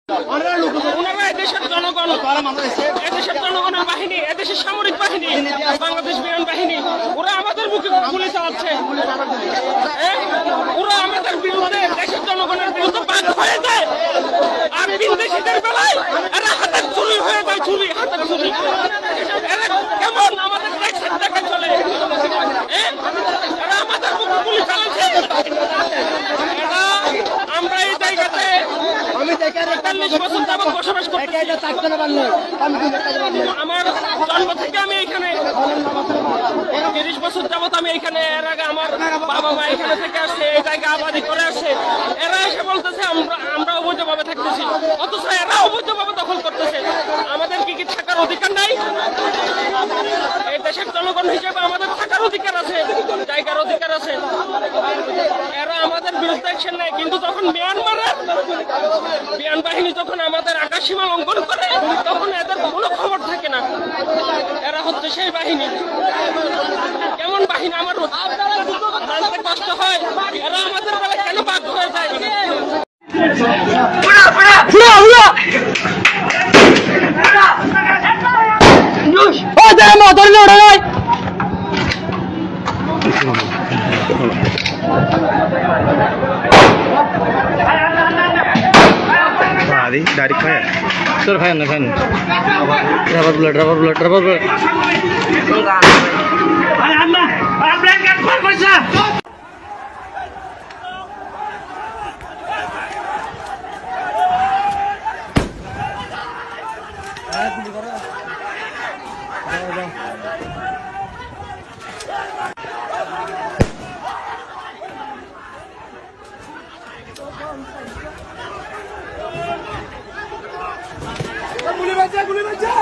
ওনারা এদেশের জনগণ, এদেশের জনগণের বাহিনী, এদেশের সামরিক বাহিনী, বাংলাদেশ বিমান বাহিনী, ওরা আমাদের মুখে গুলি চালাচ্ছে। ওরা আমাদের বিরুদ্ধে, দেশের জনগণের বিরুদ্ধে বাদ হয়ে যায়। আর বিদেশিদের বেলায় এরা হাতের চুরি হয়ে যায়, চুরি, হাতের চুরি। এরা কেমন আমাদের দেশের দেখে চলে, এরা আমাদের মুখে গুলি চালাচ্ছে। এরা আমরা এই জায়গাতে ৪৫ বছর যাবৎ বসবাস করছি। আমার জন্ম থেকে আমি এখানে ৩০ বছর যাবৎ আমি এখানে। এর আগে আমার বাবা মা এখানে থেকে আসছে, এই জায়গা আবাদি করে আসছে। এরা এসে বলতেছে আমরা অবৈধভাবে থাকতেছি, অথচ এরা অবৈধভাবে দখল করতেছে। আমাদের কি থাকার অধিকার নাই? এই দেশের জনগণ হিসেবে আমাদের থাকার অধিকার আছে, জায়গার অধিকার আছে। এরা আমাদের বিরুদ্ধে অ্যাকশন নেয়, কিন্তু যখন মিয়ানমারের বিমান বাহিনী যখন আমাদের আকাশ সীমা লঙ্ঘন করে, তখন এদের কোনো খবর থাকে না। এরা হচ্ছে সেই বাহিনী। কেমন বাহিনী আমার মানতে কষ্ট হয়। এরা আমাদের বেলা কেন বাধ্য হয়ে যায়? dari kaya sir fan rubber bullet গুলি বাঁচা